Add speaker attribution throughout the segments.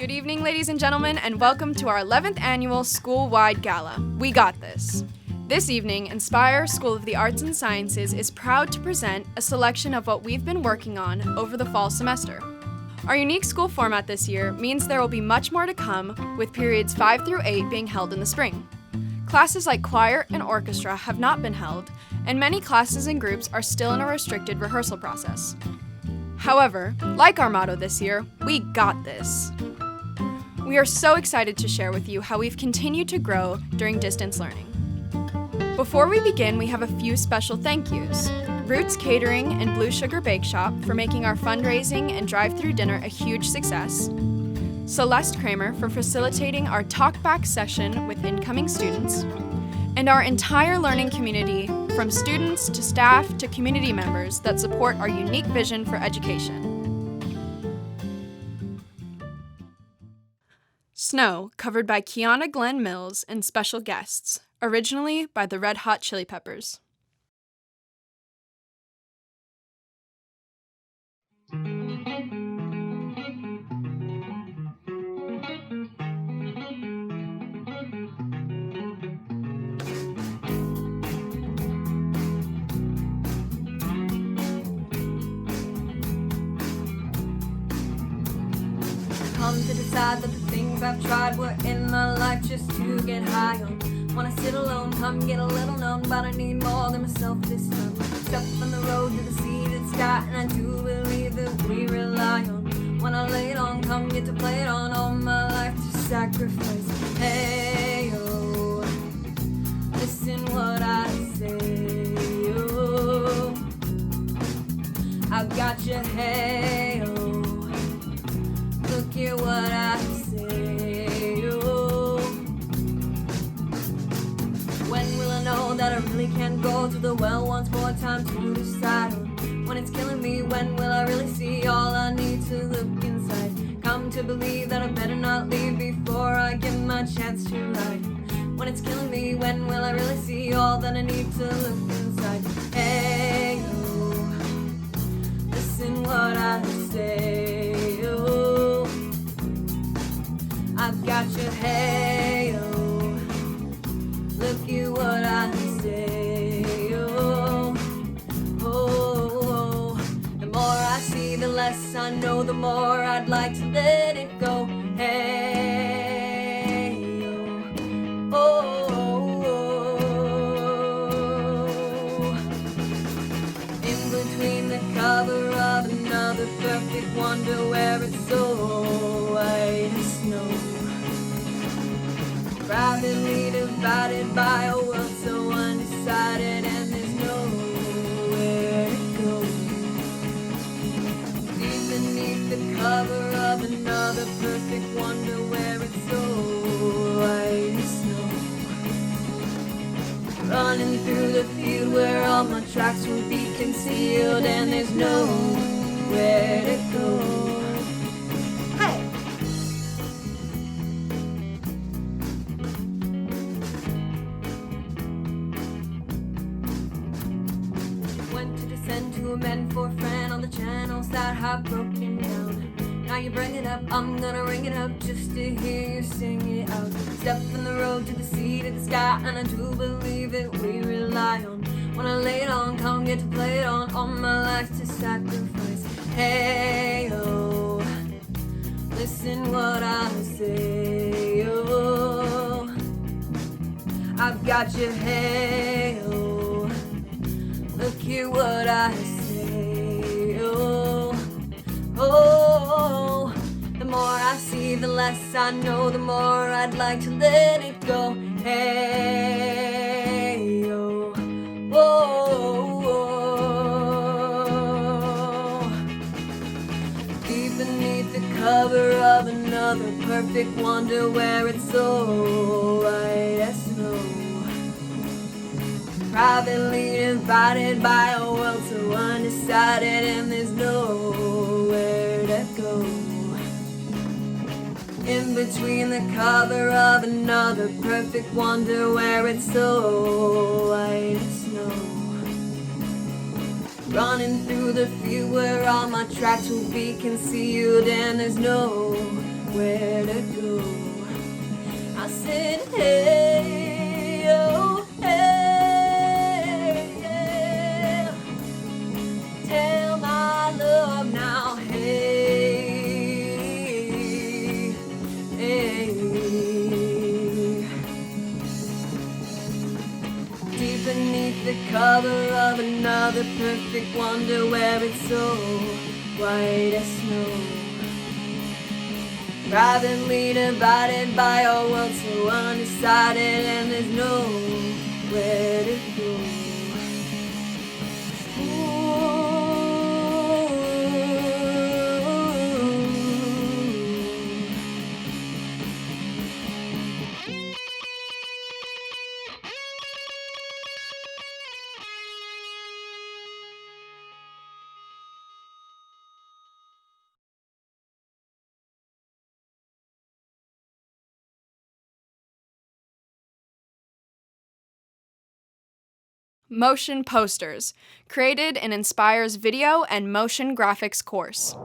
Speaker 1: Good evening, ladies and gentlemen, and welcome to our 11th annual school-wide gala. We got this. This evening, Inspire School of the Arts and Sciences is proud to present a selection of what we've been working on over the fall semester. Our unique school format this year means there will be much more to come, with periods 5 through 8 being held in the spring. Classes like choir and orchestra have not been held, and many classes and groups are still in a restricted rehearsal process. However, like our motto this year, we got this. We are so excited to share with you how we've continued to grow during distance learning. Before we begin, we have a few special thank yous. Roots Catering and Blue Sugar Bake Shop for making our fundraising and drive-through dinner a huge success. Celeste Kramer for facilitating our talkback session with incoming students. And our entire learning community, from students to staff to community members that support our unique vision for education. Snow, covered by Kiana Glenn Mills and special guests, originally by the Red Hot Chili Peppers.
Speaker 2: Come to decide that the things I've tried were in my life just to get high on. Wanna sit alone, come get a little known, but I need more than myself this time. Step on the road to the sea to the sky, and I do believe that we rely on. When I lay it on, come get to play it on, all my life to sacrifice. Hey, oh, listen what I say, oh, I've got your hey, oh, look at what I say, oh. When will I know that I really can't go to the well once more? Time to decide on when it's killing me. When will I really see all I need to look inside? Come to believe that I better not leave before I get my chance to ride. When it's killing me, when will I really see all that I need to look inside? Hey, oh, listen what I say, oh, I've got your hey, oh, look at what I say, oh, oh, oh. The more I see, the less I know, the more I'd like to let it go. Hey, oh, oh, oh. In between the cover of another perfect wonder where it's so white as snow, privately divided by a world so undecided, and there's nowhere to go. Deep beneath the cover of another perfect wonder where it's so white as snow, running through the field where all my tracks will be concealed, and there's nowhere to go. Send to a men for a friend on the channels that have broken down. Now you bring it up, I'm gonna ring it up just to hear you sing it out. Step from the road to the sea to the sky, and I do believe that we rely on. When I lay it on, come get to play it on, all my life to sacrifice. Hey, oh, listen what I say, oh, I've got your hey, oh, look at what I say, oh, oh, the more I see, the less I know, the more I'd like to let it go. Hey, oh, oh, oh. Deep beneath the cover of another perfect wonder where it's so white as snow, privately divided by a world so undecided, and there's nowhere to go. In between the cover of another perfect wonder where it's so white as snow, running through the field where all my tracks will be concealed, and there's nowhere where to go. I said, hey, oh, hey, yeah. Tell my love now, hey, hey. Deep beneath the cover of another perfect wonder, where it's so white as snow, privately divided by a world so undecided, and there's nowhere to go.
Speaker 1: Motion posters, created in Inspire's video and motion graphics course.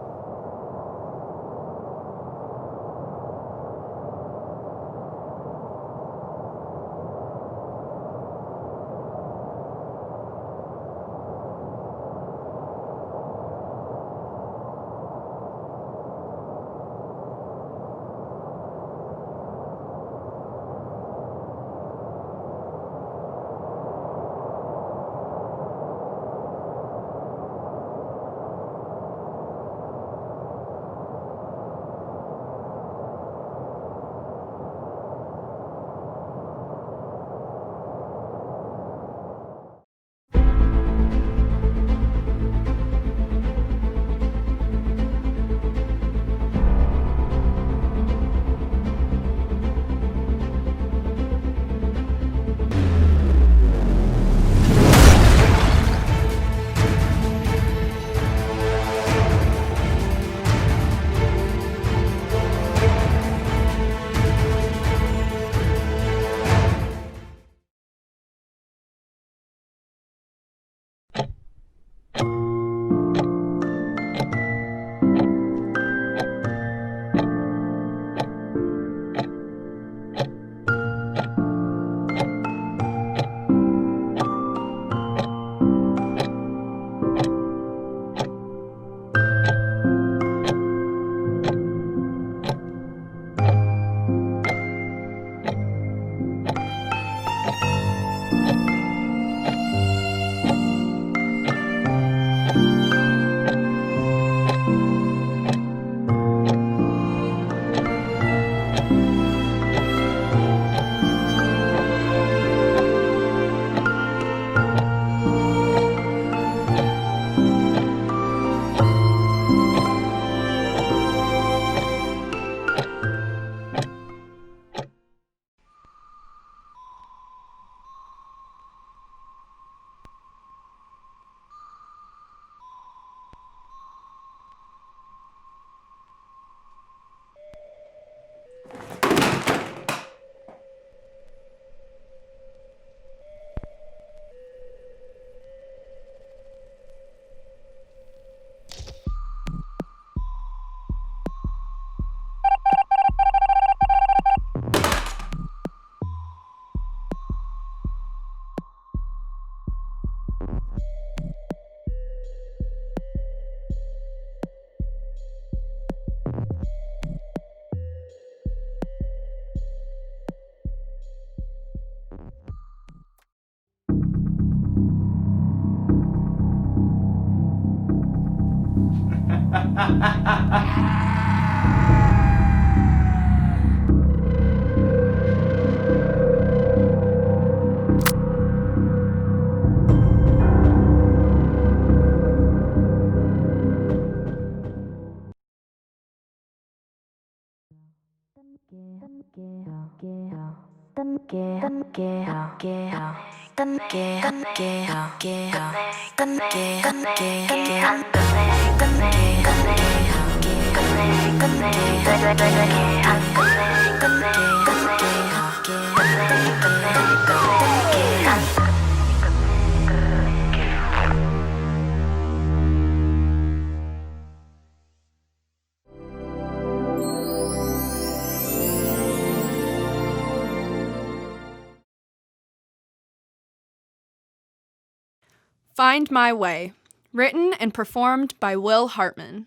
Speaker 1: Find My Way, written and performed by Will Hartman.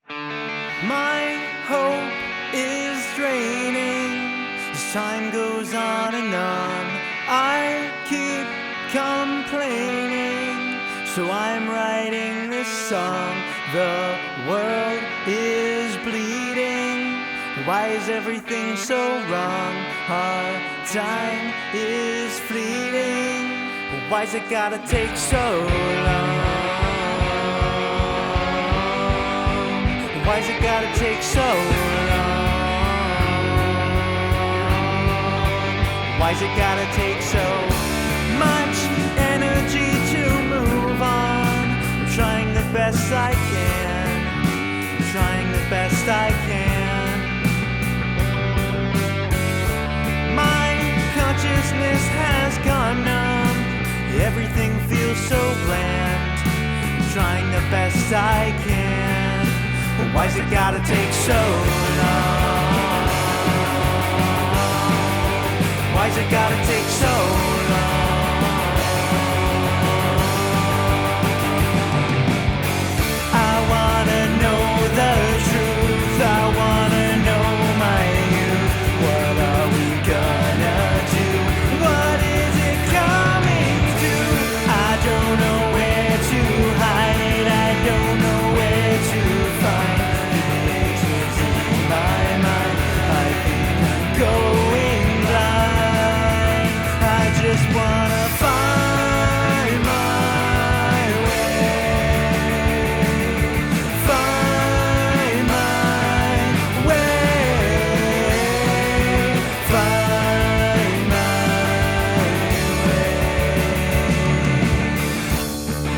Speaker 3: My hope is draining as time goes on and on. I keep complaining, so I'm writing this song. The world is bleeding. Why is everything so wrong? Our time is fleeting. Why's it gotta take so long? Why's it gotta take so long? Why's it gotta take so much energy to move on? I'm trying the best I can. I'm trying the best I can. My consciousness has gone numb. Everything feels so bland. I'm trying the best I can. Why's it gotta take so long? Why's it gotta take so long? I wanna know the truth. I wanna know my youth. What are we gonna do? What is it coming to? I don't know where to hide. I don't know where to find the answers in my mind. I think I'm going blind. I just wanna find my way. Find my way. Find my way.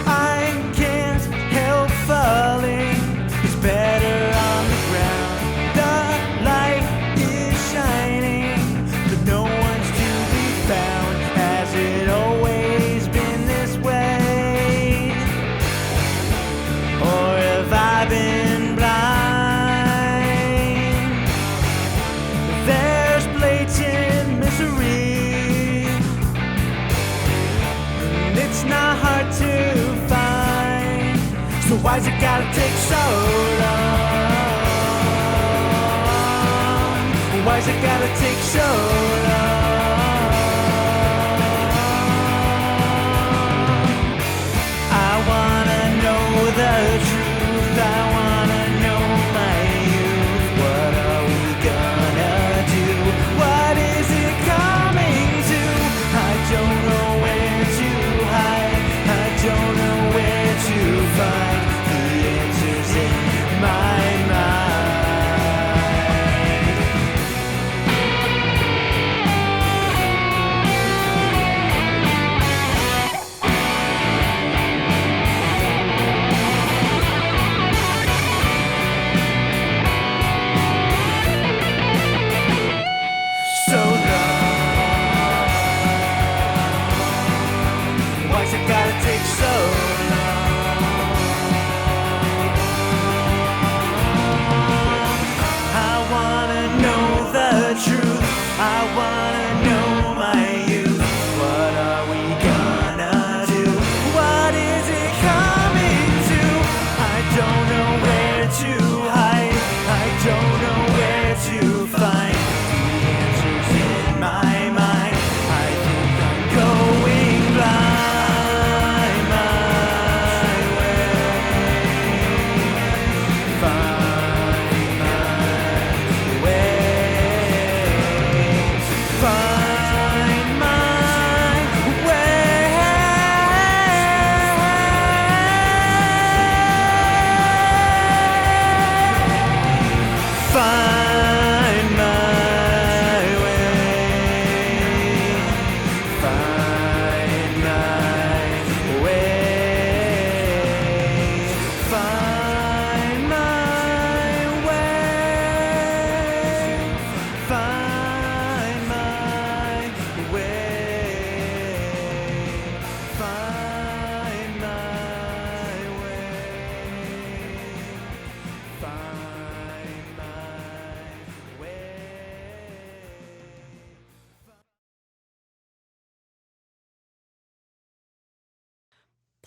Speaker 3: I can't help falling. It's better on the ground. The light is shining, but no one's to be found. Has it always been this way? Or have I been blind? There's blatant misery, and it's not hard to find. So why's it gotta take so long? Why's it gotta take so long? I wanna know the truth. I wanna know my youth. What are we gonna do? What is it coming to? I don't know where to hide. I don't know where to find the answers in my mind.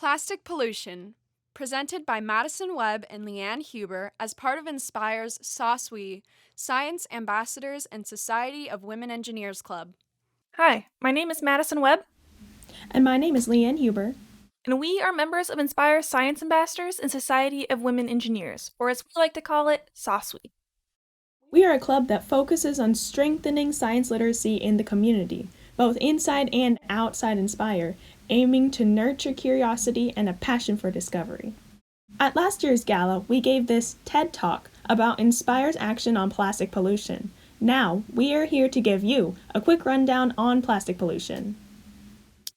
Speaker 1: Plastic Pollution, presented by Madison Webb and Leanne Huber as part of Inspire's SOSWE, Science Ambassadors and Society of Women Engineers Club.
Speaker 4: Hi, my name is Madison Webb.
Speaker 5: And my name is Leanne Huber.
Speaker 4: And we are members of Inspire Science Ambassadors and Society of Women Engineers, or as we like to call it, SOSWE.
Speaker 5: We are a club that focuses on strengthening science literacy in the community, both inside and outside Inspire, aiming to nurture curiosity and a passion for discovery. At last year's gala, we gave this TED Talk about Inspire's action on plastic pollution. Now, we are here to give you a quick rundown on plastic pollution.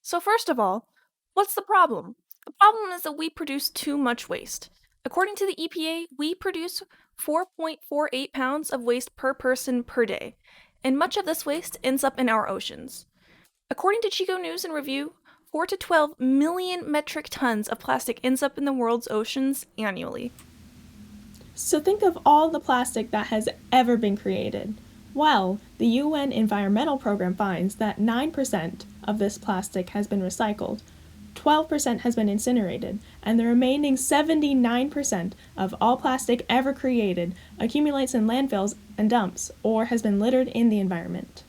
Speaker 4: So first of all, what's the problem? The problem is that we produce too much waste. According to the EPA, we produce 4.48 pounds of waste per person per day, and much of this waste ends up in our oceans. According to Chico News and Review, 4 to 12 million metric tons of plastic ends up in the world's oceans annually.
Speaker 5: So think of all the plastic that has ever been created. Well, the UN Environmental Program finds that 9% of this plastic has been recycled, 12% has been incinerated, and the remaining 79% of all plastic ever created accumulates in landfills and dumps or has been littered in the environment.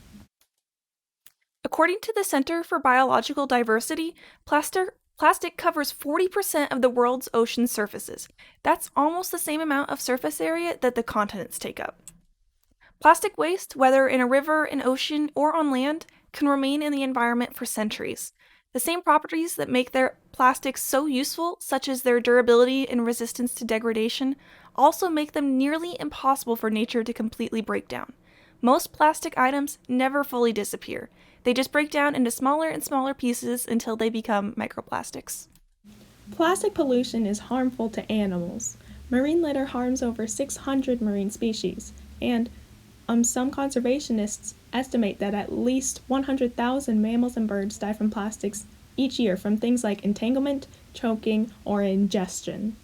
Speaker 4: According to the Center for Biological Diversity, plastic covers 40% of the world's ocean surfaces. That's almost the same amount of surface area that the continents take up. Plastic waste, whether in a river, an ocean, or on land, can remain in the environment for centuries. The same properties that make their plastics so useful, such as their durability and resistance to degradation, also make them nearly impossible for nature to completely break down. Most plastic items never fully disappear. They just break down into smaller and smaller pieces until they become microplastics.
Speaker 5: Plastic pollution is harmful to animals. Marine litter harms over 600 marine species, and some conservationists estimate that at least 100,000 mammals and birds die from plastics each year from things like entanglement, choking, or ingestion.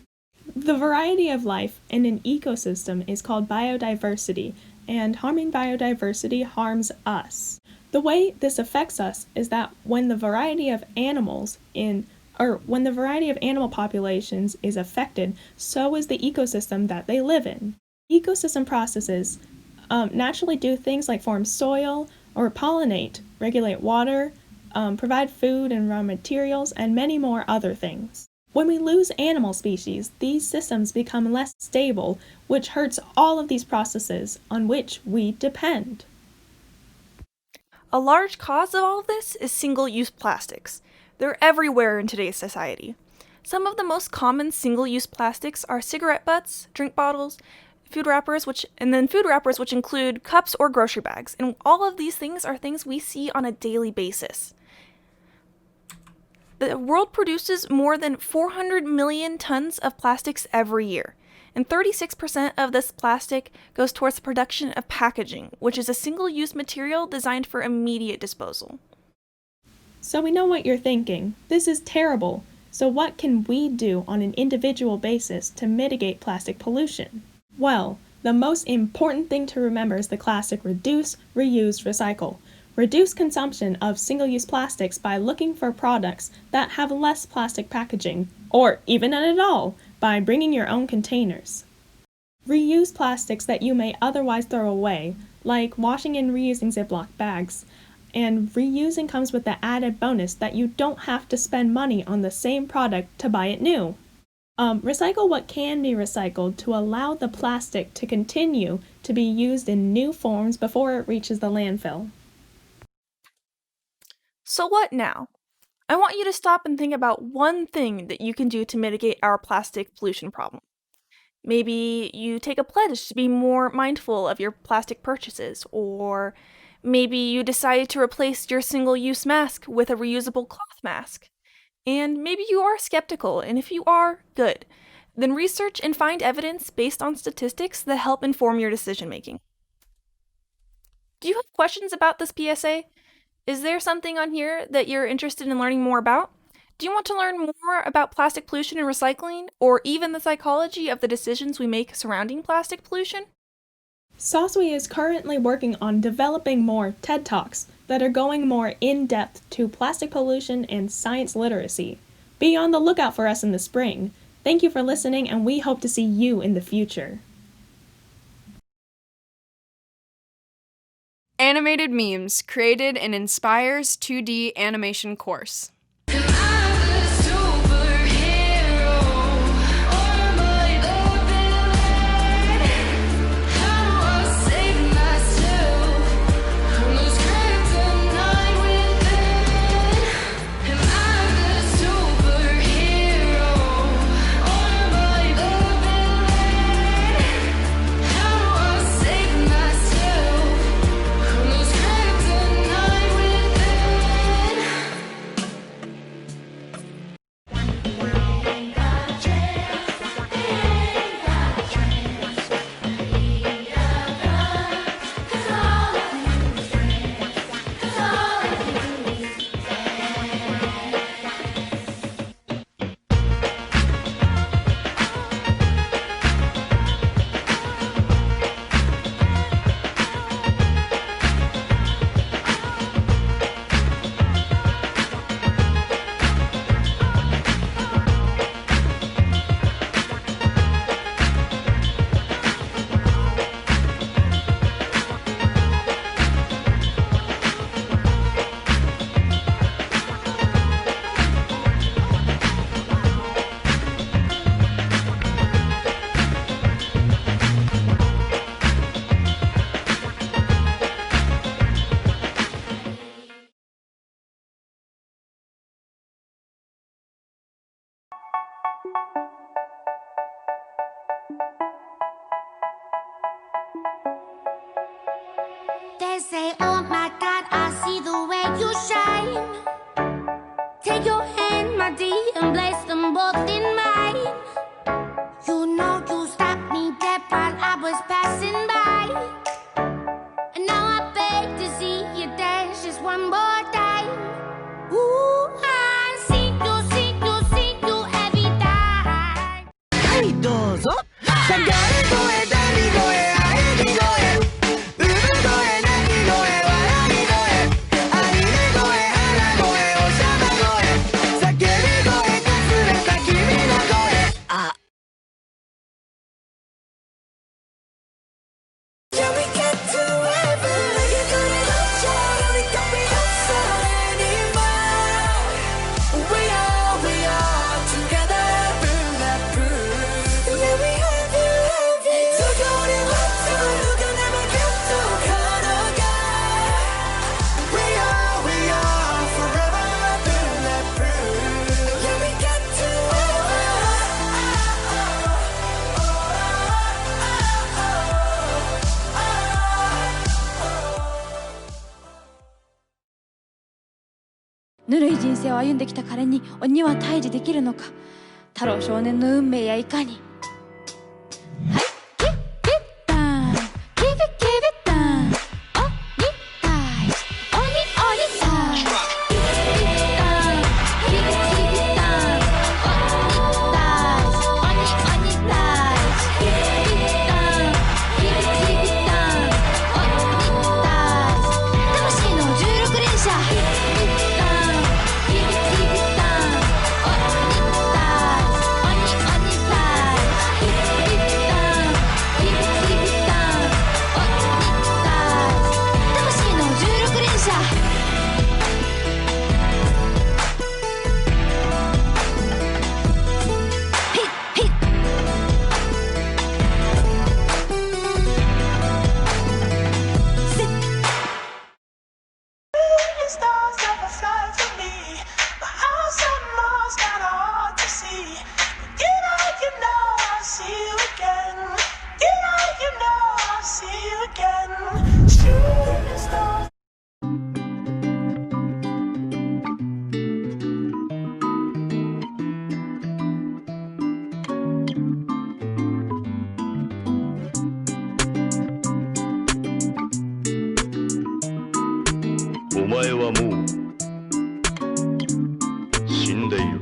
Speaker 5: The variety of life in an ecosystem is called biodiversity, and harming biodiversity harms us. The way this affects us is that when the variety of animal populations is affected, so is the ecosystem that they live in. Ecosystem processes naturally do things like form soil or pollinate, regulate water, provide food and raw materials, and many more other things. When we lose animal species, these systems become less stable, which hurts all of these processes on which we depend.
Speaker 4: A large cause of all of this is single-use plastics. They're everywhere in today's society. Some of the most common single-use plastics are cigarette butts, drink bottles, food wrappers, which include cups or grocery bags. And all of these things are things we see on a daily basis. The world produces more than 400 million tons of plastics every year. And 36% of this plastic goes towards the production of packaging, which is a single-use material designed for immediate disposal.
Speaker 5: So we know what you're thinking. This is terrible. So what can we do on an individual basis to mitigate plastic pollution? Well, the most important thing to remember is the classic reduce, reuse, recycle. Reduce consumption of single-use plastics by looking for products that have less plastic packaging, or even none at all, by bringing your own containers. Reuse plastics that you may otherwise throw away, like washing and reusing Ziploc bags. And reusing comes with the added bonus that you don't have to spend money on the same product to buy it new. Recycle what can be recycled to allow the plastic to continue to be used in new forms before it reaches the landfill.
Speaker 4: So what now? I want you to stop and think about one thing that you can do to mitigate our plastic pollution problem. Maybe you take a pledge to be more mindful of your plastic purchases, or maybe you decide to replace your single-use mask with a reusable cloth mask. And maybe you are skeptical, and if you are, good. Then research and find evidence based on statistics that help inform your decision-making. Do you have questions about this PSA? Is there something on here that you're interested in learning more about? Do you want to learn more about plastic pollution and recycling, or even the psychology of the decisions we make surrounding plastic pollution?
Speaker 5: SOSWE is currently working on developing more TED Talks that are going more in-depth to plastic pollution and science literacy. Be on the lookout for us in the spring. Thank you for listening, and we hope to see you in the future.
Speaker 1: Animated memes created in Inspire's 2D animation course.
Speaker 6: They say, oh my God, I see the way you shine. Take your hand, my dear, and place them both in mine. You know you stopped me dead while I was passing by. And now I beg to see you dance just one more time. Ooh, I see you every time.
Speaker 3: はいどうぞ叫び声ダミ声喘ぎ声産声泣き声笑い声アニメ声花声おしゃべ声叫び声かすれた君の声あ Can we get to heaven? Like it's on a shot, we can't be outside anymore. We are together, bulletproof. Yeah, we have it. So go to what time, you can never get to Kanoga. We are forever bulletproof. Yeah, we get to oh.
Speaker 7: ぬるい人生を歩んできた彼に鬼は退治できるのか。太郎少年の運命やいかに。はい、キッキッタン、キビキビタン、鬼退治、鬼退治。キビキビタン、キビキビタン、鬼退治、鬼退治。キビキビタン、キビキビタン、鬼退治。魂の16連射。
Speaker 3: Stars never fly for me. My house on Mars got hard to see. But you know, I'll see you again. You know, I'll see you again. Shooting stars.
Speaker 8: お前はもう死んでいる。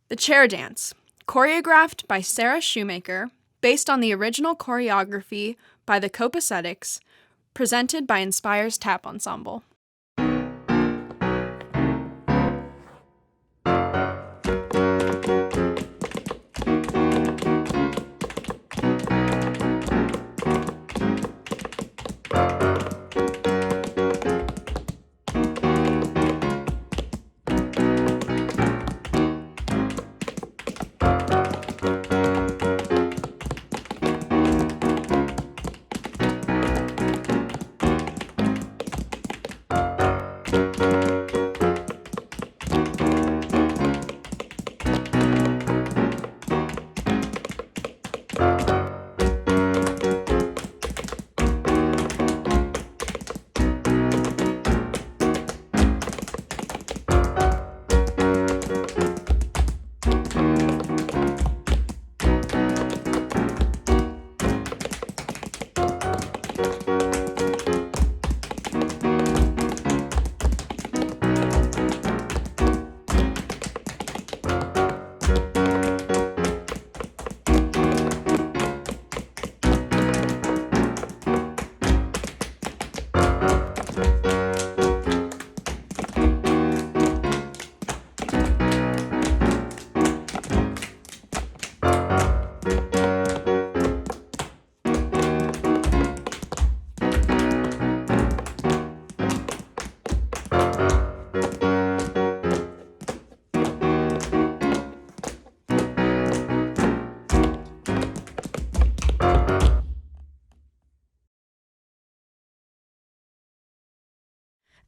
Speaker 1: The Chair Dance, choreographed by Sarah Shoemaker, based on the original choreography by the Copacetics, presented by Inspire's Tap Ensemble.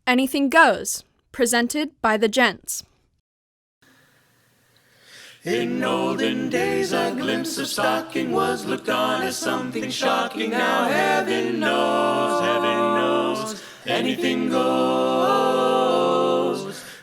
Speaker 1: Anything Goes, presented by the Gents.
Speaker 3: In olden days, a glimpse of stocking was looked on as something shocking. Now heaven knows, anything goes.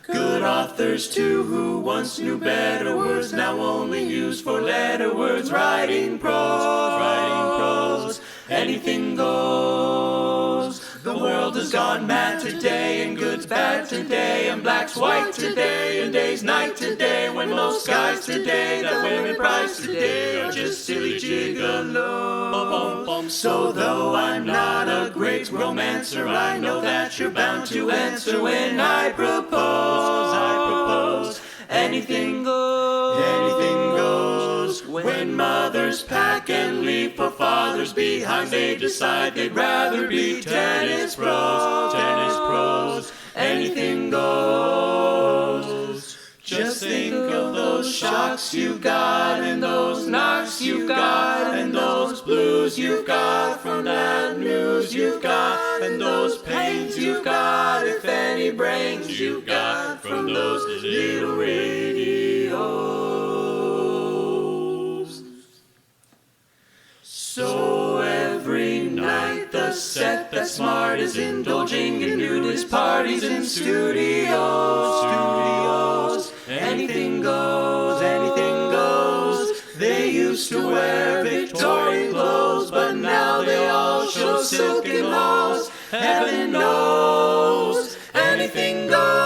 Speaker 3: Good authors too, who once knew better words, now only use four-letter words. Writing prose, anything goes. The world has gone mad today, and good's bad today, and black's white today, and day's night today, when most guys today that women prize today are just silly gigolos. So though I'm not a great romancer, I know that you're bound to answer when I propose. Anything goes, anything goes. When mothers pack and leave for fathers behind, they decide they'd rather be tennis pros. Anything goes. Just think of those shocks you've got, and those knocks you've got, and those blues you've got from that news you've got, and those pains you've got, if any brains you've got from those little radios. So every night the set that's smart is indulging in nudist parties in studios. Anything goes, anything goes. They used to wear Victorian clothes, but now they all show silken hose. Heaven knows, anything goes.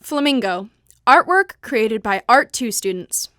Speaker 1: Flamingo, artwork created by Art 2 students.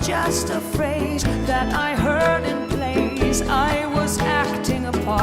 Speaker 2: Just a phrase that I heard in plays I was acting a part.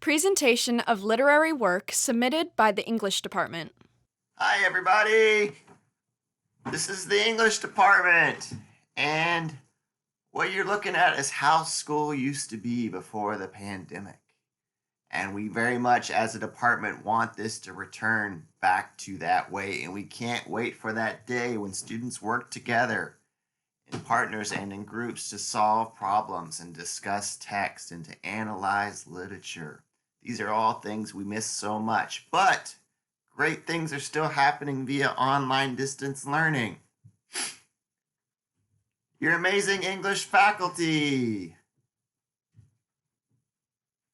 Speaker 1: Presentation of literary work submitted by the English department.
Speaker 9: Hi, everybody. This is the English department. And what you're looking at is how school used to be before the pandemic. And we very much, as a department, want this to return back to that way. And we can't wait for that day when students work together in partners and in groups to solve problems and discuss text and to analyze literature. These are all things we miss so much, but great things are still happening via online distance learning. Your amazing English faculty.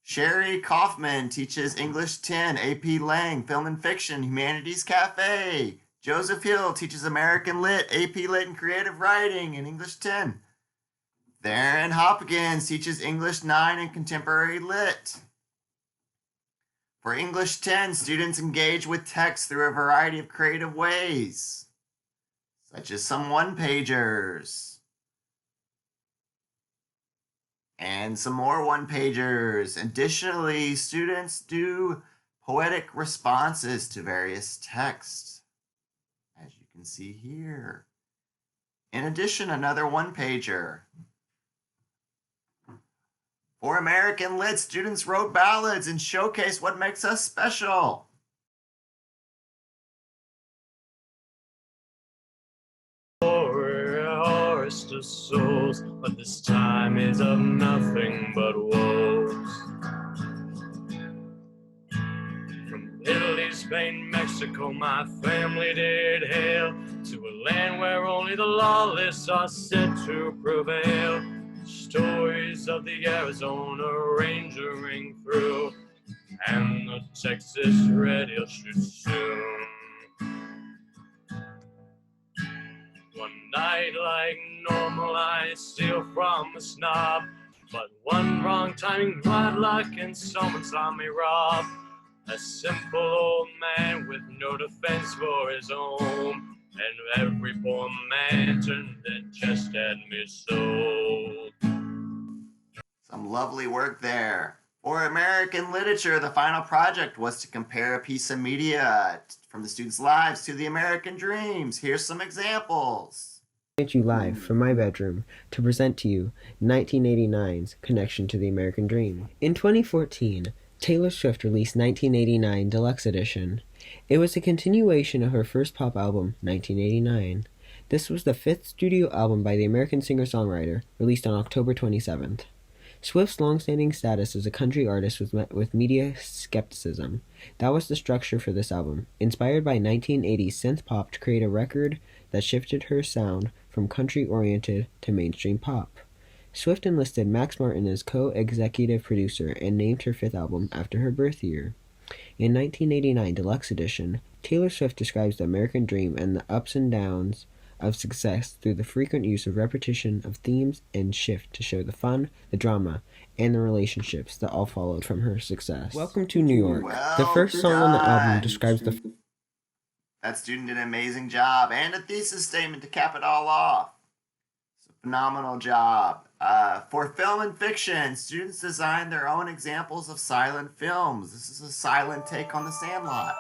Speaker 9: Sherry Kaufman teaches English 10, AP Lang, Film and Fiction, Humanities Cafe. Joseph Hill teaches American Lit, AP Lit and Creative Writing in English 10. Theron Hopkins teaches English 9 and Contemporary Lit. For English 10, students engage with text through a variety of creative ways, such as some one-pagers and some more one-pagers. Additionally, students do poetic responses to various texts, as you can see here. In addition, another one-pager. For American Lit, students wrote ballads and showcased what makes us special.
Speaker 3: Harvest of souls, but this time is of nothing but woes. From Italy, Spain, Mexico, my family did hail to a land where only the lawless are said to prevail. Stories of the Arizona Ranger ring through, and the Texas radio should soon. One night like normal I steal from a snob, but one wrong timing, bad luck, and someone saw me rob a simple old man with no defense for his home, and every poor man turned their chest at me sold.
Speaker 9: Some lovely work there. For American Literature, the final project was to compare a piece of media from the students' lives to the American dreams. Here's some examples.
Speaker 10: You live from my bedroom to present to you 1989's connection to the American dream. In 2014, Taylor Swift released 1989 Deluxe Edition. It was a continuation of her first pop album, 1989. This was the fifth studio album by the American singer-songwriter, released on October 27th. Swift's long-standing status as a country artist was met with media skepticism. That was the structure for this album, inspired by 1980s synth pop to create a record that shifted her sound from country-oriented to mainstream pop. Swift enlisted Max Martin as co-executive producer and named her fifth album after her birth year. In 1989 Deluxe Edition, Taylor Swift describes the American dream and the ups and downs of success through the frequent use of repetition of themes and shift to show the fun, the drama, and the relationships that all followed from her success. Welcome to New York. The first song on the album describes the...
Speaker 9: That student did an amazing job, and a thesis statement to cap it all off. It's a phenomenal job. For Film and Fiction, students designed their own examples of silent films. This is a silent take on The Sandlot.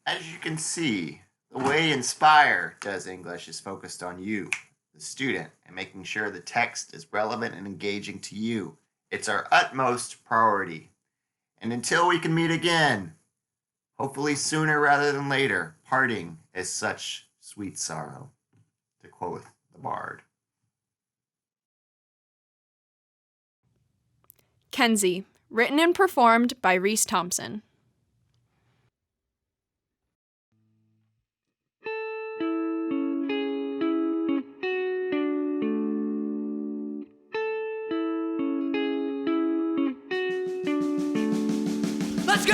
Speaker 9: As you can see, The way Inspire does English is focused on you, the student, and making sure the text is relevant and engaging to you. It's our utmost priority. And until we can meet again, hopefully sooner rather than later, parting is such sweet sorrow, to quote the bard.
Speaker 1: Kenzie, written and performed by Reese Thompson.
Speaker 3: Let's go!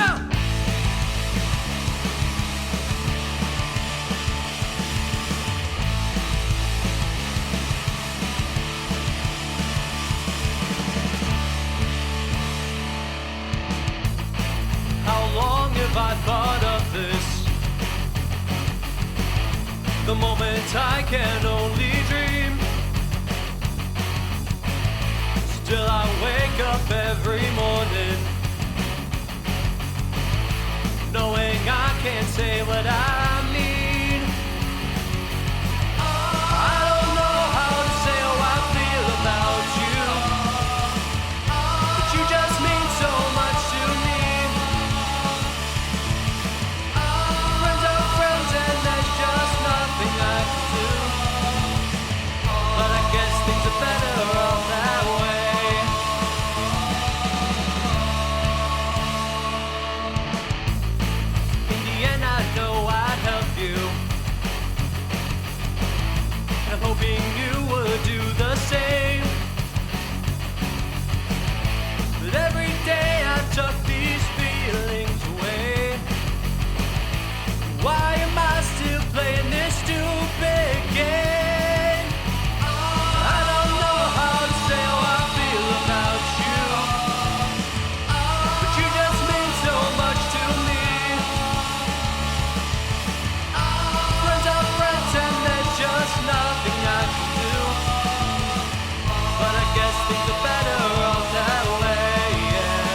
Speaker 3: How long have I thought of this? The moment I can only dream. Still I wake up every morning knowing I can't say what I mean. I don't know how to say how I feel about you, but you just mean so much to me. Friends are friends and there's just nothing I can do, but I guess things are better off that way. Hoping you would do the same. But every day I tuck these feelings away. Why am I still playing this stupid game? I don't know how to say how I feel about you, but you just mean so much to me. Friends are friends and there's just nothing I can do, but I guess things are better off that way, yeah.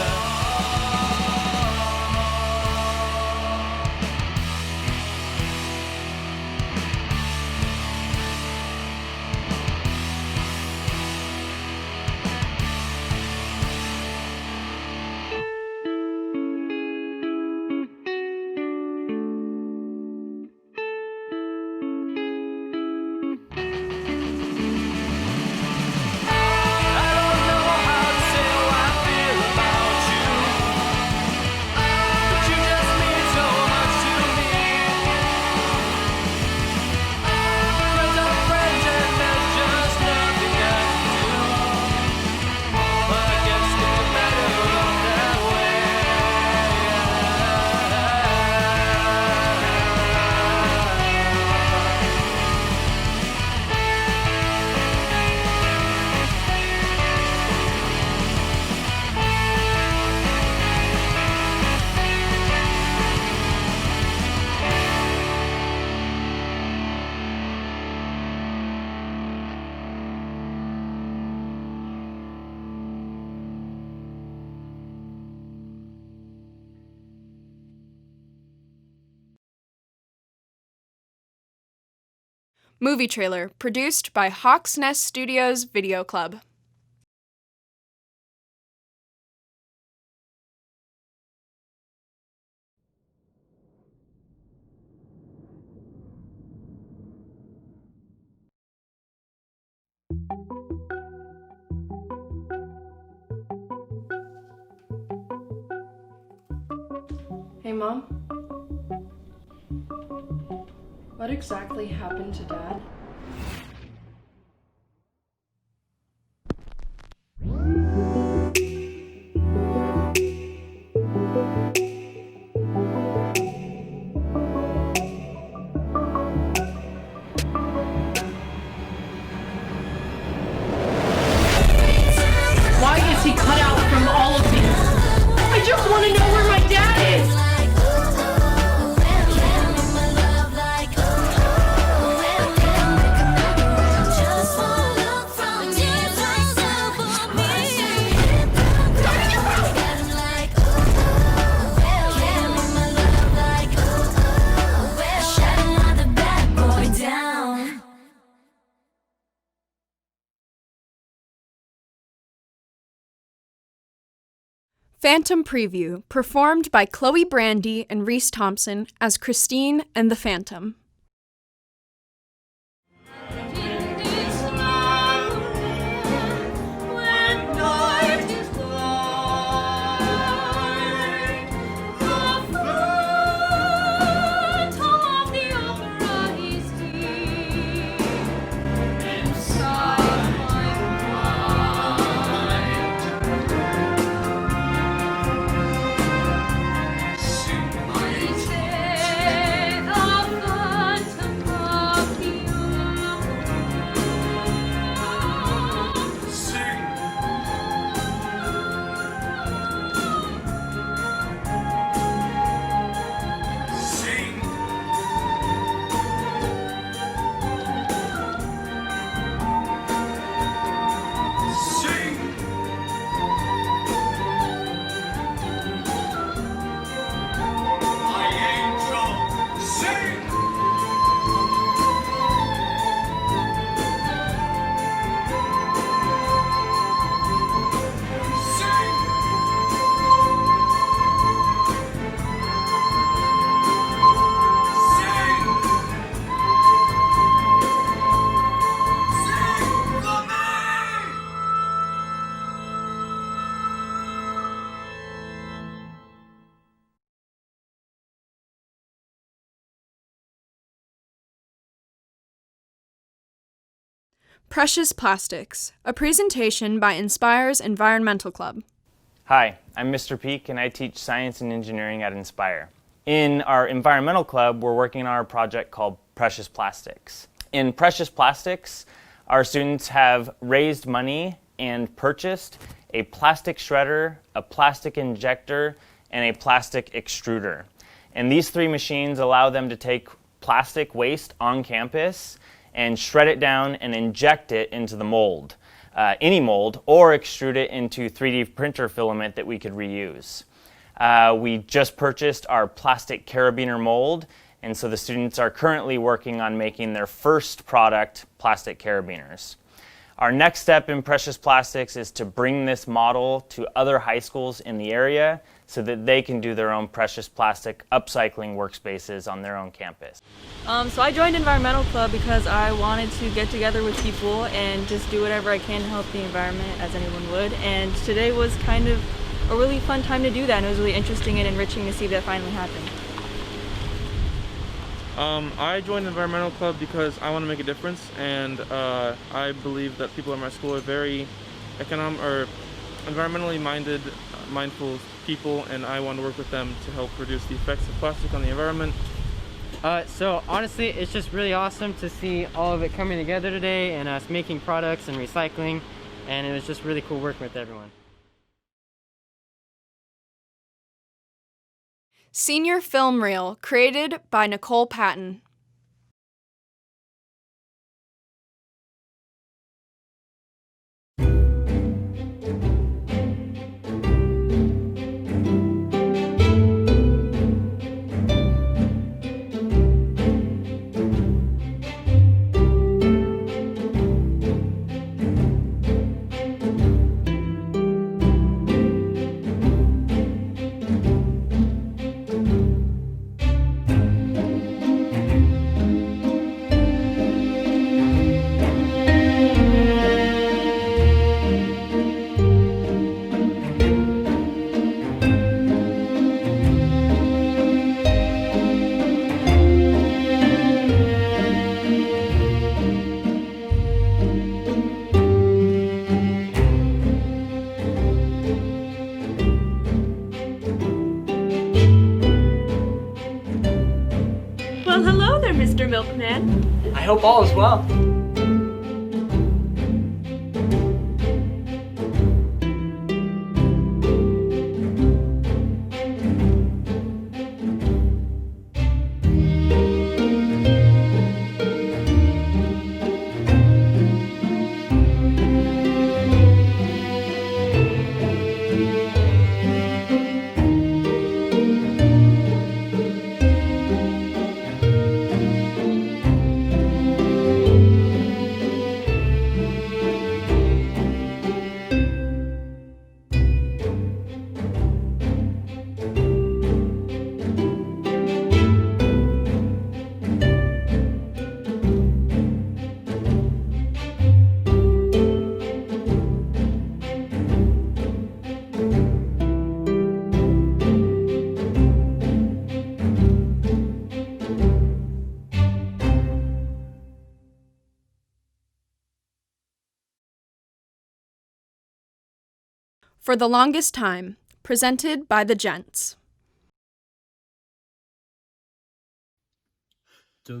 Speaker 1: Movie trailer, produced by Hawk's Nest Studios Video Club.
Speaker 11: Hey, Mom? What exactly happened to Dad? Why is he cut out from all of these? I just want to know where my dad is!
Speaker 1: Phantom Preview, performed by Chloe Brandy and Reese Thompson as Christine and the Phantom. Precious Plastics, a presentation by Inspire's Environmental Club.
Speaker 12: Hi, I'm Mr. Peak and I teach science and engineering at Inspire. In our environmental club, we're working on our project called Precious Plastics. In Precious Plastics, our students have raised money and purchased a plastic shredder, a plastic injector, and a plastic extruder. And these three machines allow them to take plastic waste on campus and shred it down and inject it into the mold, any mold, or extrude it into 3D printer filament that we could reuse. We just purchased our plastic carabiner mold, and so the students are currently working on making their first product, plastic carabiners. Our next step in Precious Plastics is to bring this model to other high schools in the area so that they can do their own precious plastic upcycling workspaces on their own campus.
Speaker 13: So I joined Environmental Club because I wanted to get together with people and just do whatever I can to help the environment, as anyone would. And today was kind of a really fun time to do that, and it was really interesting and enriching to see that finally happen.
Speaker 14: I joined Environmental Club because I want to make a difference, and I believe that people in my school are very environmentally minded, mindful people, and I want to work with them to help reduce the effects of plastic on the environment.
Speaker 15: So honestly, it's just really awesome to see all of it coming together today and us making products and recycling, and it was just really cool working with everyone.
Speaker 1: Senior Film Reel, created by Nicole Patton.
Speaker 11: Well, hello there, Mr. Milkman.
Speaker 16: I hope all is well.
Speaker 1: For the Longest Time, presented by the Gents.
Speaker 3: Whoa,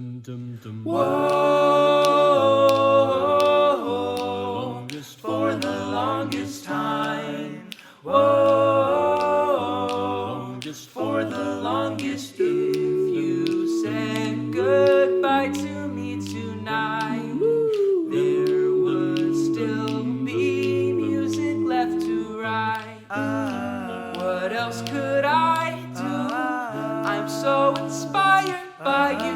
Speaker 3: for the longest time. Whoa, for the longest. If you said goodbye to me tonight, there would still be music left to write. What else could I do? I'm so inspired by you.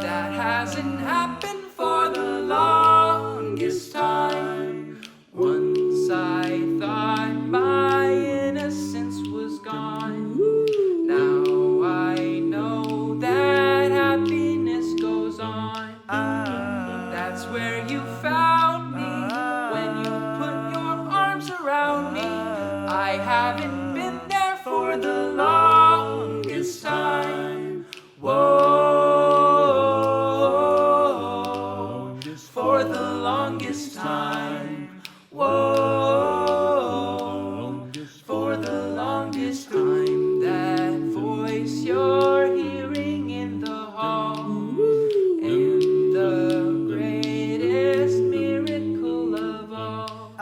Speaker 3: That hasn't happened for the longest time. Once I thought my innocence was gone. Now I know that happiness goes on. That's where you found me when you put your arms around me. I haven't been there for the longest time. Whoa, for the longest time. Whoa, for the longest time. That voice you're hearing in the hall, and the greatest miracle of all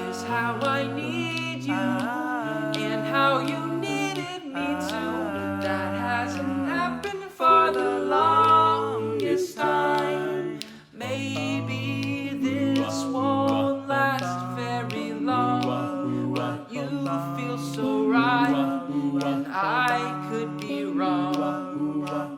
Speaker 3: is how I need you and how you needed me too. That hasn't happened for the longest time. Maybe this won't last very long, but you feel so right, and I could be wrong.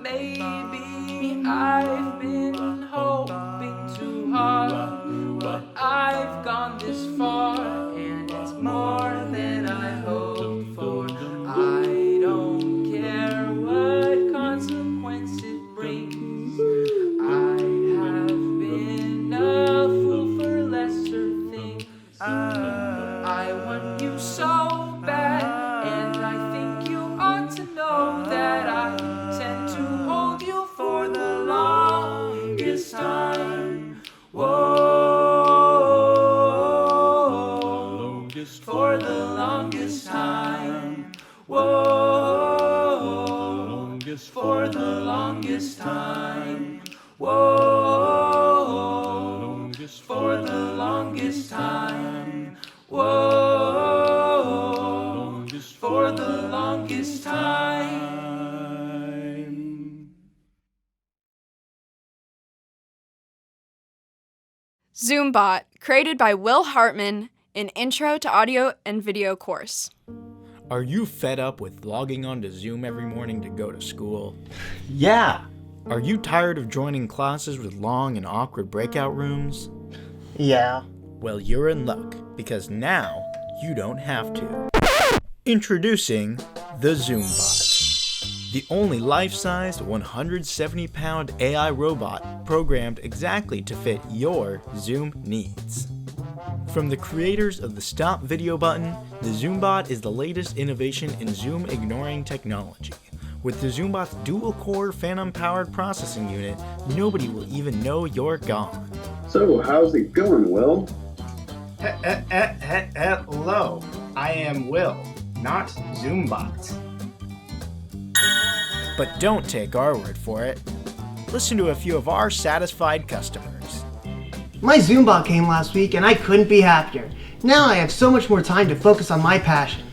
Speaker 3: Maybe I've been hoping too hard, but I've gone this far, and it's more than I hoped for. I don't care what consequence it brings. I have been a fool for lesser things. I want you so bad, and I think you ought to know that I intend to hold you for the longest time. Whoa, for the longest time. Whoa, for the longest time. Whoa, for the longest time. Whoa, for the longest time.
Speaker 1: Zoombot, created by Will Hartman, an Intro to Audio and Video course.
Speaker 16: Are you fed up with logging onto Zoom every morning to go to school?
Speaker 17: Yeah.
Speaker 16: Are you tired of joining classes with long and awkward breakout rooms?
Speaker 17: Yeah.
Speaker 16: Well, you're in luck, because now you don't have to. Introducing the Zoombot, the only life-sized 170-pound AI robot programmed exactly to fit your Zoom needs. From the creators of the Stop Video button, the Zoombot is the latest innovation in Zoom ignoring technology. With the Zoombot's dual-core phantom-powered processing unit, nobody will even know you're gone.
Speaker 18: So, how's it going, Will?
Speaker 17: Hello, I am Will, not Zoombot.
Speaker 16: But don't take our word for it. Listen to a few of our satisfied customers.
Speaker 19: My Zoombot came last week and I couldn't be happier. Now I have so much more time to focus on my passion.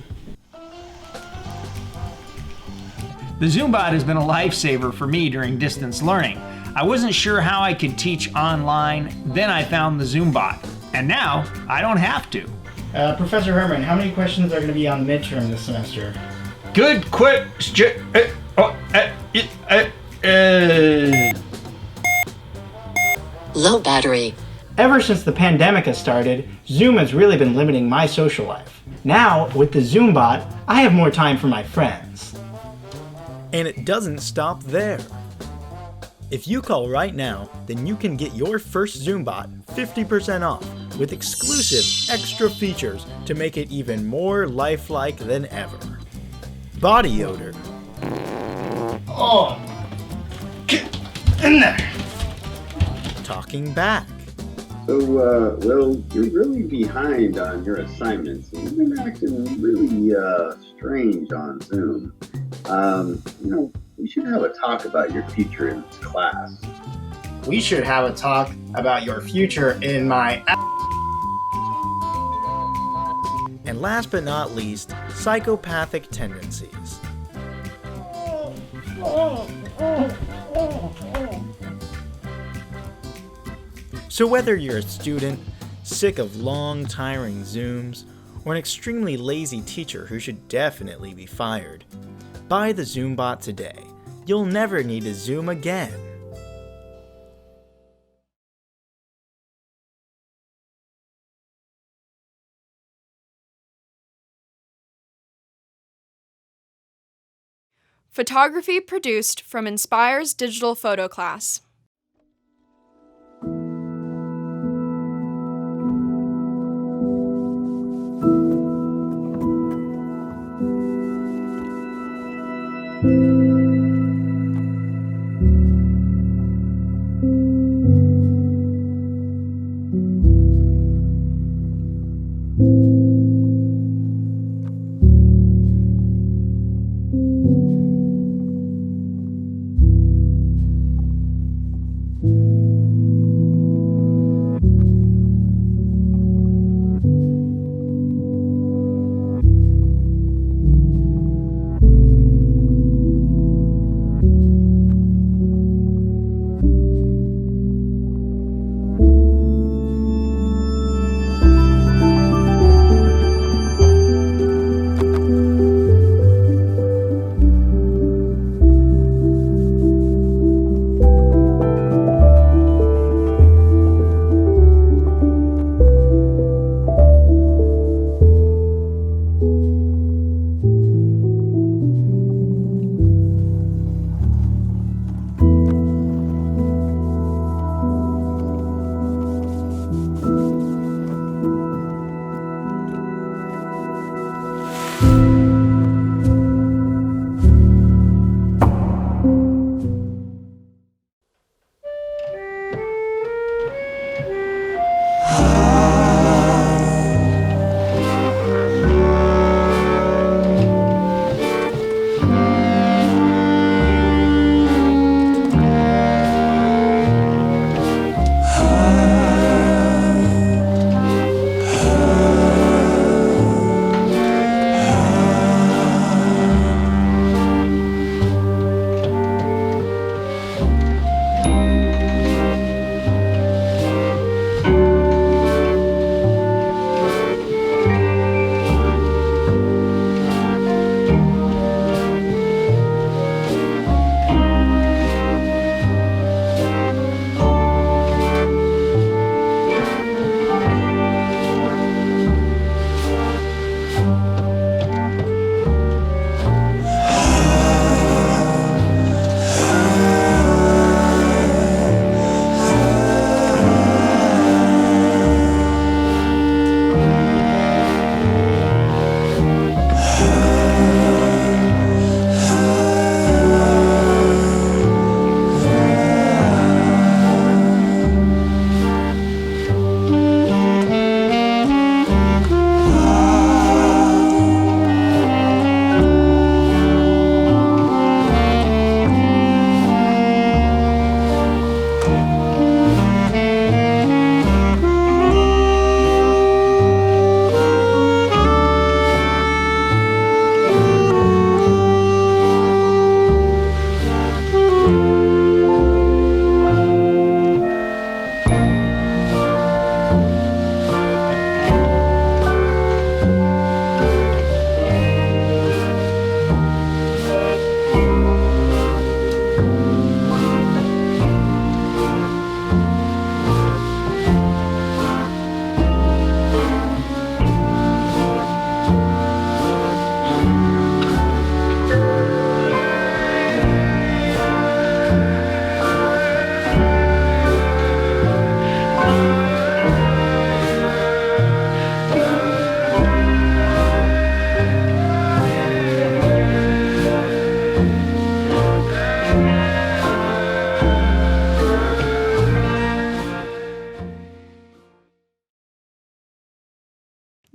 Speaker 20: The Zoombot has been a lifesaver for me during distance learning. I wasn't sure how I could teach online, then I found the Zoombot. And now, I don't have to.
Speaker 17: Professor Herman, how many questions are going to be on midterm this semester?
Speaker 20: Good question.
Speaker 19: Low battery. Ever since the pandemic has started, Zoom has really been limiting my social life. Now, with the Zoombot, I have more time for my friends.
Speaker 16: And it doesn't stop there. If you call right now, then you can get your first Zoombot 50% off with exclusive extra features to make it even more lifelike than ever. Body odor.
Speaker 17: Oh, get in there.
Speaker 16: Talking back.
Speaker 18: So, Will, you're really behind on your assignments, and you've been acting really strange on Zoom. We should have a talk about your future in this class.
Speaker 19: We should have a talk about your future in my...
Speaker 16: And last but not least, psychopathic tendencies. So whether you're a student, sick of long, tiring Zooms, or an extremely lazy teacher who should definitely be fired, buy the Zoombot today. You'll never need to Zoom again.
Speaker 1: Photography produced from Inspire's digital photo class.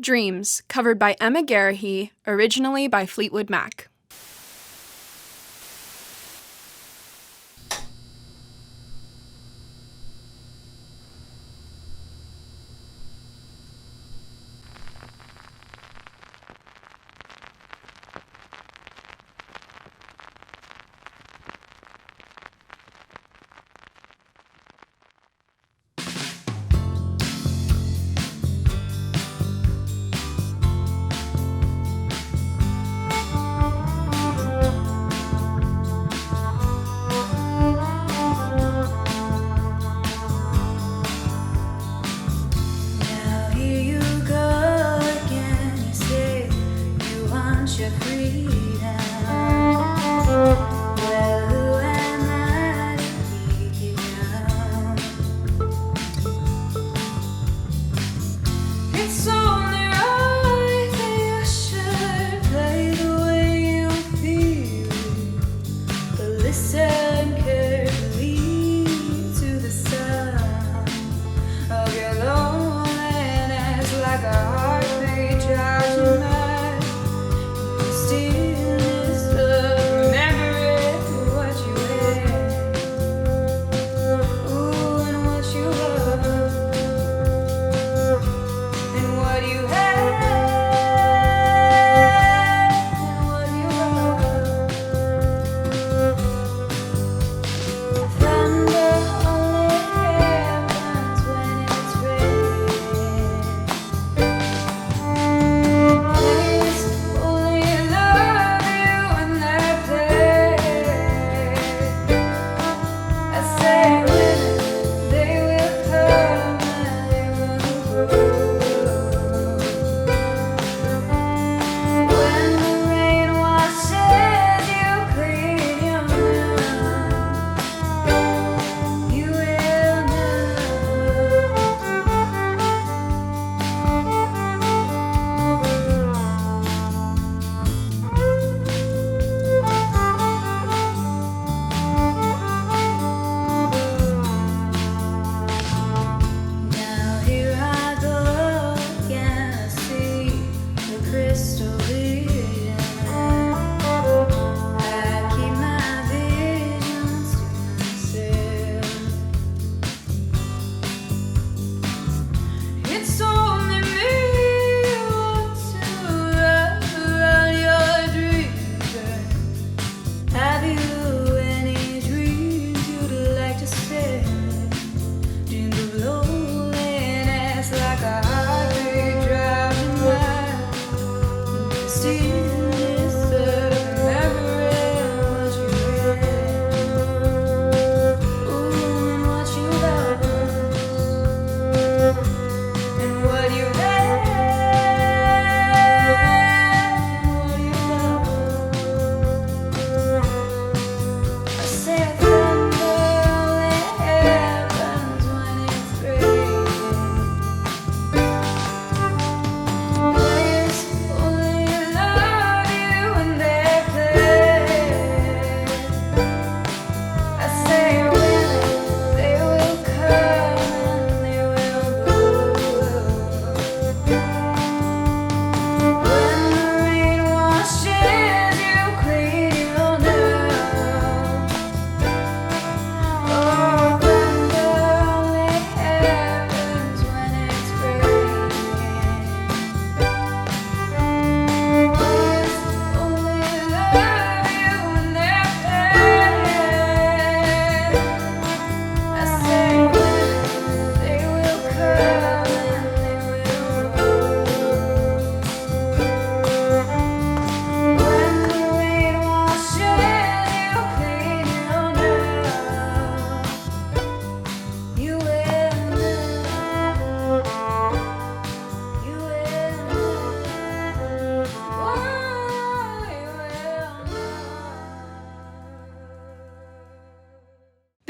Speaker 1: Dreams, covered by Emma Garahy, originally by Fleetwood Mac.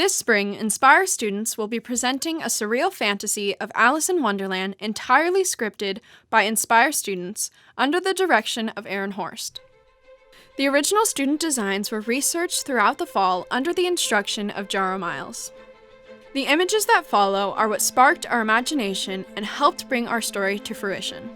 Speaker 1: This spring, Inspire students will be presenting a surreal fantasy of Alice in Wonderland entirely scripted by Inspire students under the direction of Aaron Horst. The original student designs were researched throughout the fall under the instruction of Jaro Miles. The images that follow are what sparked our imagination and helped bring our story to fruition.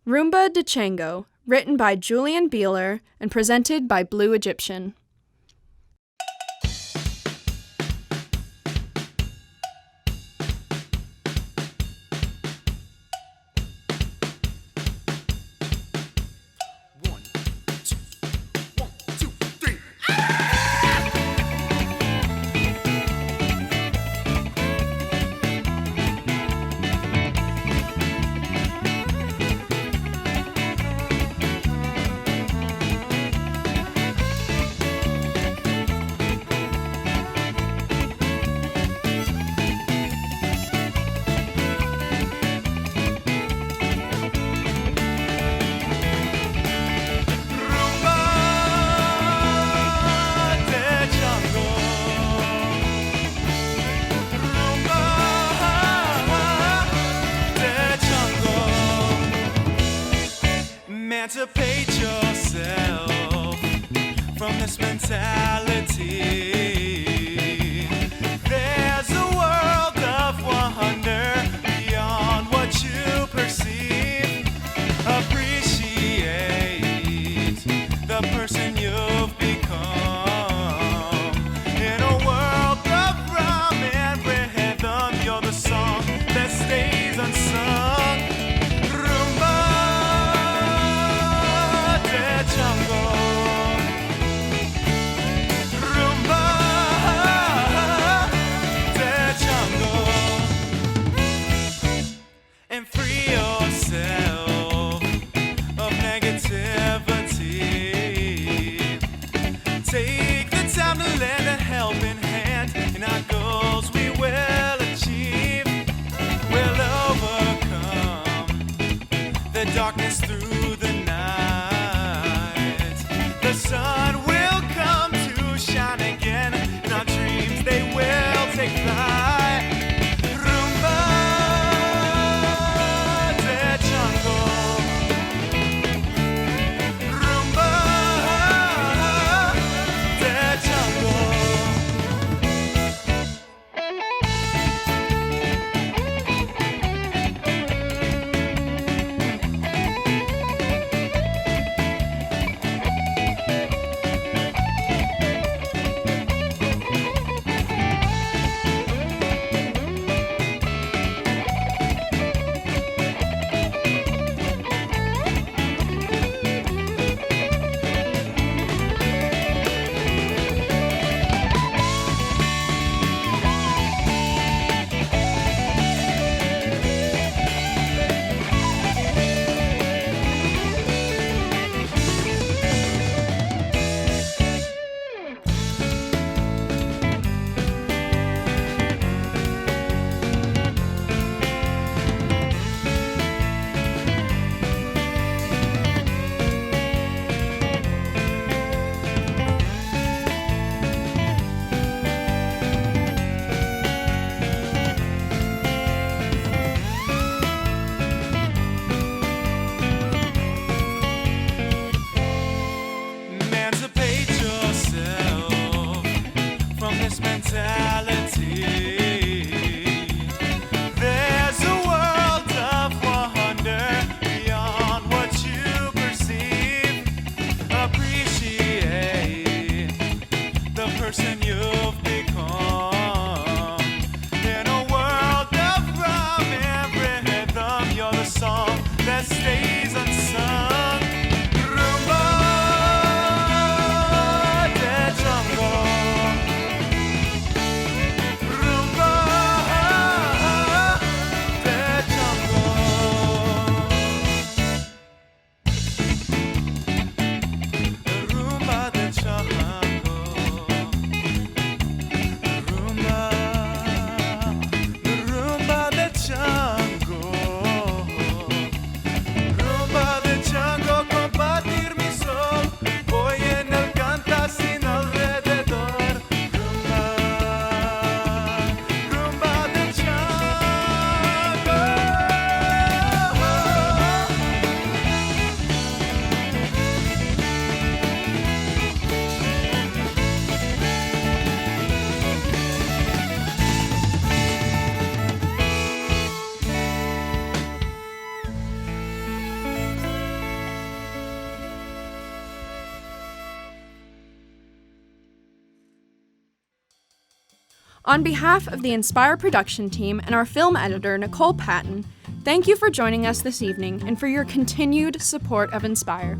Speaker 1: Rumba de Chango, written by Julian Beeler and presented by Blue Egyptian.
Speaker 3: Emancipate yourself from this mentality. There's a world of wonder beyond what you perceive. Appreciate the person you've become. In a world of rhyme and rhythm, you're the song that stays unsung. Take the time to lend a helping hand in our goals we will achieve. We'll overcome the darkness through the night. The sun will come to shine again, and our dreams, they will take flight. Rumba de jungle. Rumba de jungle. Emancipate yourself from this mentality. There's a world of wonder beyond what you perceive. Appreciate the person you've become. In a world of rhyme and rhythm, you're the song that stays unsung. Rumba de jungle. Rumba de jungle. Rumba de jungle.
Speaker 1: On behalf of the Inspire production team and our film editor, Nicole Patton, thank you for joining us this evening and for your continued support of Inspire.